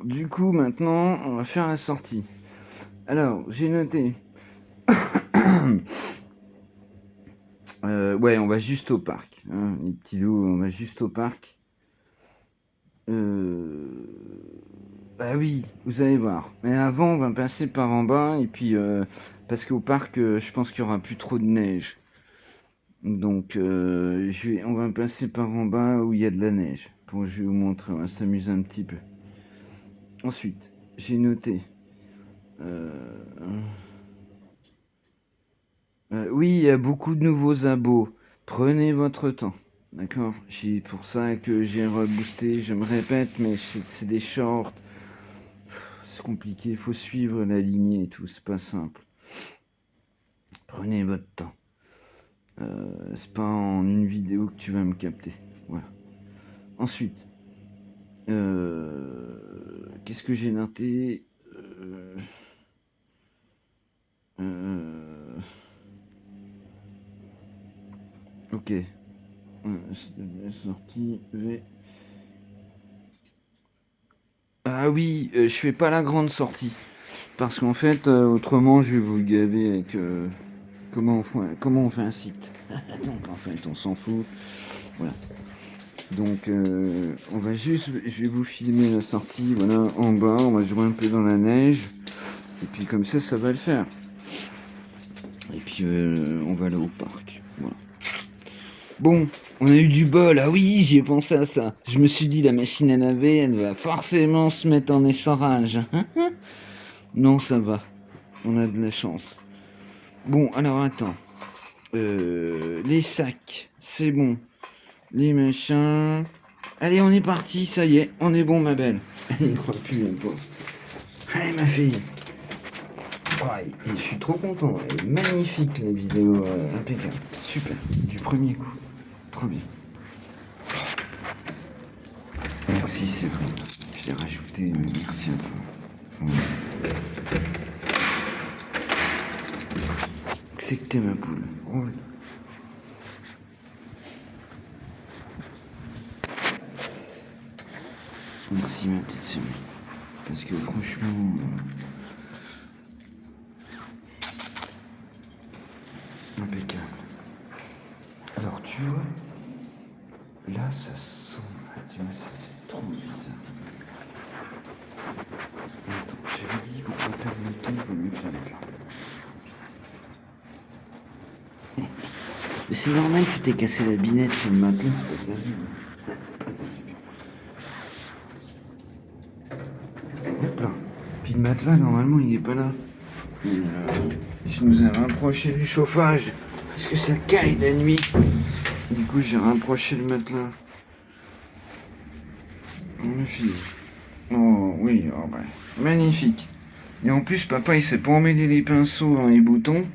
du coup, maintenant, on va faire la sortie. Alors, j'ai noté. Ouais, on va juste au parc. Hein, les petits loups, on va juste au parc. Bah oui, vous allez voir. Mais avant, on va passer par en bas. Et puis, parce qu'au parc, je pense qu'il n'y aura plus trop de neige. Donc, on va passer par en bas où il y a de la neige. Je vais vous montrer, on va s'amuser un petit peu. Ensuite, j'ai noté. Oui, il y a beaucoup de nouveaux abos. Prenez votre temps. D'accord. C'est pour ça que j'ai reboosté. Je me répète, mais c'est des shorts. C'est compliqué. Il faut suivre la lignée et tout. C'est pas simple. Prenez votre temps. C'est pas en une vidéo que tu vas me capter. Voilà. Ensuite, qu'est-ce que j'ai noté? Ok. Sortie V. Ah oui, je fais pas la grande sortie. Parce qu'en fait, autrement, je vais vous le gaver avec comment on fait un site. Donc en fait, on s'en fout. Voilà. Donc on va juste, je vais vous filmer la sortie, voilà, en bas, on va jouer un peu dans la neige. Et puis comme ça va le faire. Et puis on va aller au parc. Voilà. Bon, on a eu du bol. Ah oui, j'y ai pensé à ça. Je me suis dit, la machine à laver, elle va forcément se mettre en essorage. Non, ça va. On a de la chance. Bon, alors attends. Les sacs, c'est bon. Les machins. Allez, on est parti, ça y est, on est bon, ma belle. Elle n'y croit plus, la pauvre. Allez, ma fille. Ouais, et je suis trop content. Elle est magnifique, la vidéo. Impeccable. Super. Du premier coup. Trop bien. Merci, c'est vrai. Je l'ai rajouté, mais merci à toi. Enfin, c'est que t'es ma poule. Roule. Merci, ma petite sœur. Parce que franchement. Impeccable. Alors, tu vois, là, ça sent. Tu vois, ça, c'est trop bizarre. Attends, j'avais dit pourquoi perdre le temps, il vaut mieux que j'arrête là. Mais c'est normal que tu t'aies cassé la binette sur le matelas, c'est pas terrible. Hop là. Puis le matelas, normalement, il est pas là. Je nous ai rapproché du chauffage. Parce que ça caille la nuit. Du coup, j'ai rapproché le matelas. Oh, ma fille. Oh, oui, oh, bah, magnifique. Et en plus, papa, il s'est pas emmêlé les pinceaux dans les boutons.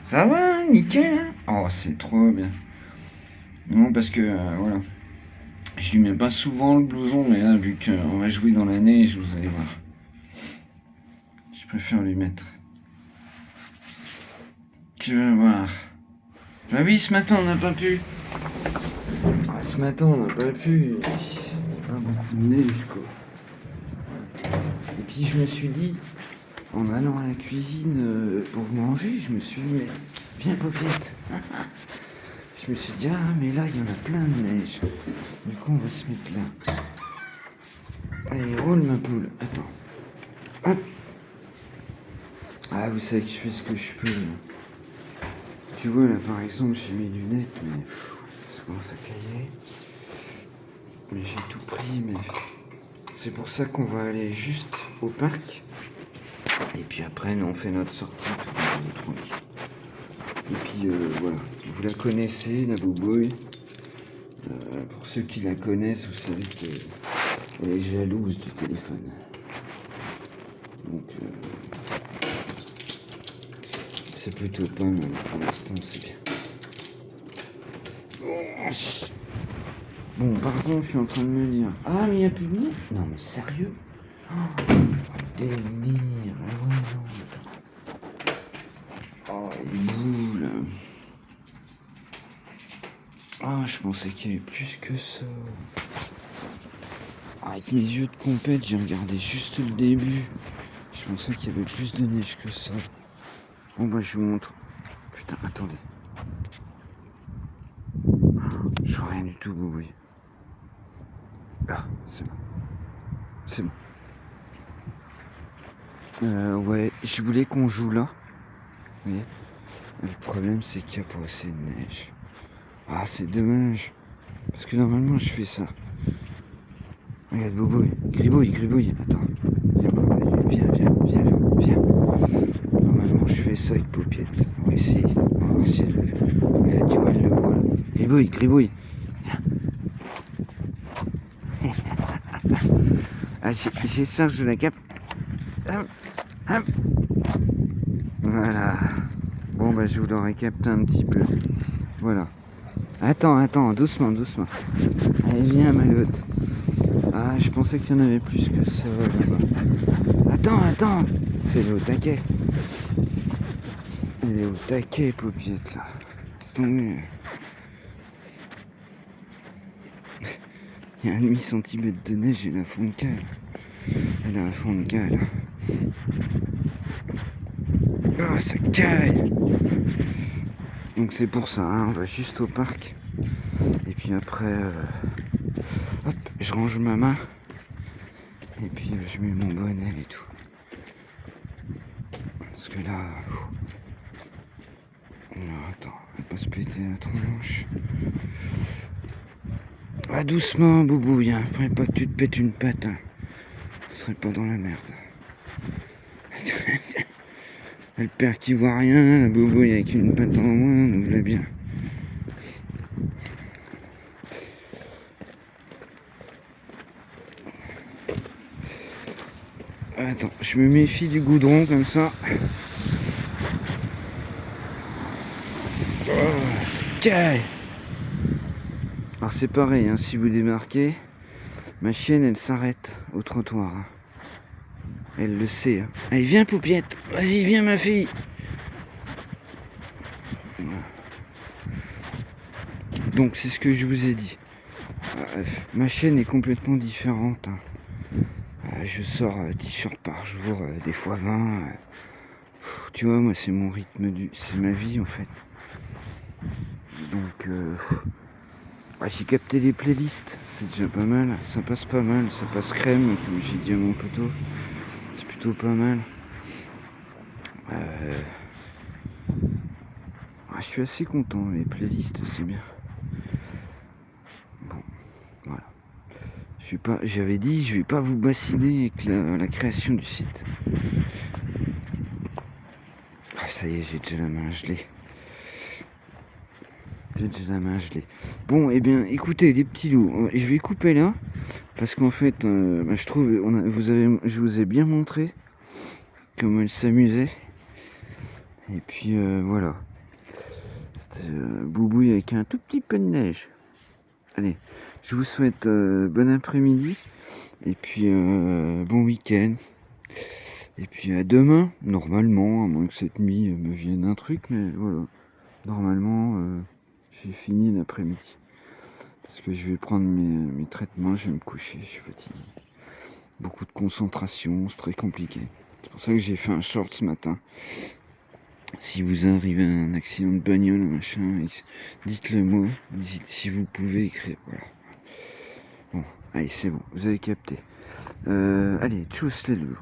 Ça va, nickel. Hein. Oh, c'est trop bien. Non, parce que, voilà. Je lui mets pas souvent le blouson, mais là, vu qu'on va jouer dans la neige, vous allez voir. Je préfère lui mettre. Tu vas voir. Bah oui, ce matin, on n'a pas pu. Ah, ce matin, on n'a pas pu. Il y a pas beaucoup de neige, quoi. Et puis, je me suis dit, en allant à la cuisine pour manger, je me suis dit, mais viens, Popiette. Je me suis dit, ah, mais là, il y en a plein de neige. Du coup, on va se mettre là. Allez, roule, ma poule. Attends. Hop. Ah, vous savez que je fais ce que je peux. Là. Tu vois, là, par exemple, j'ai mes lunettes, mais ça commence à cailler. Mais j'ai tout pris, mais c'est pour ça qu'on va aller juste au parc. Et puis après, nous, on fait notre sortie tout tranquille. Et puis, voilà. Vous la connaissez, la boubouille. Pour ceux qui la connaissent, vous savez qu'elle est jalouse du téléphone. Donc, c'est plutôt pas mal. Pour l'instant, c'est bien. Bon, par contre, je suis en train de me dire... Ah, mais il n'y a plus de nez. Non, mais sérieux? Oh, délire. Ah ouais, non, attends. Oh, les boules. Ah, je pensais qu'il y avait plus que ça. Avec mes yeux de compète, j'ai regardé juste le début. Je pensais qu'il y avait plus de neige que ça. Bon bah je vous montre. Putain, attendez. Je vois rien du tout, Boubouille. Ah, c'est bon. C'est bon. Ouais, je voulais qu'on joue là. Mais le problème, c'est qu'il n'y a pas assez de neige. Ah, c'est dommage. Parce que normalement, je fais ça. Regarde, Boubouille. Gribouille. Attends. Viens. Normalement, je fais ça avec Paupiette. On va essayer. On va voir si elle tu vois, elle le voit là. Gribouille. Viens. Ah, j'espère que je la capte. Hop. Voilà. Bon, bah, je vous l'aurais capté un petit peu. Voilà. Attends, doucement. Allez, viens, Malotte. Ah, je pensais qu'il y en avait plus que ça là-bas. Attends. C'est au taquet. Elle est au taquet, Paupiette, là. C'est tombé. Il y a un demi-centimètre de neige et la fond de cale. Elle a un fond de cale. Oh, ça caille. Donc c'est pour ça, hein, on va juste au parc. Et puis après, hop, je range ma main. Et puis je mets mon bonnet et tout. Parce que là... Non, attends, on va pas se péter la tronche. Ah, doucement, Boubouille, hein. Faudrait pas que tu te pètes une patte. Hein. Ce serait pas dans la merde. Le père qui voit rien, la Boubouille avec une patte en moins, nous voilà bien. Attends, je me méfie du goudron comme ça. Oh, ça caille. Alors c'est pareil, hein, si vous démarquez, ma chienne elle s'arrête au trottoir. Hein. Elle le sait. Hein. Allez, viens Paupiette, vas-y, viens ma fille. Donc c'est ce que je vous ai dit. Ma chienne est complètement différente. Hein. Je sors 10 shorts par jour, des fois 20. Tu vois, moi c'est mon rythme, c'est ma vie en fait. Donc j'ai capté les playlists, c'est déjà pas mal. Ça passe pas mal, ça passe crème, comme j'ai dit à mon poteau. C'est plutôt pas mal. Je suis assez content, les playlists c'est bien. Bon, voilà. J'avais dit, je vais pas vous bassiner avec la création du site. Ah, ça y est, j'ai déjà la main gelée. Bon, eh bien, écoutez, les petits loups, je vais couper là, parce qu'en fait, je trouve, je vous ai bien montré comment elle s'amusait. Et puis, voilà. C'était Boubouille avec un tout petit peu de neige. Allez, je vous souhaite bon après-midi, et puis bon week-end. Et puis à demain, normalement, à moins que cette nuit me vienne un truc, mais voilà. Normalement, j'ai fini l'après-midi. Parce que je vais prendre mes traitements, je vais me coucher, je suis fatigué. Beaucoup de concentration, c'est très compliqué. C'est pour ça que j'ai fait un short ce matin. Si vous arrivez à un accident de bagnole, machin, dites-le moi. Si vous pouvez écrire, voilà. Bon, allez, c'est bon, vous avez capté. Allez, tchuss les loups.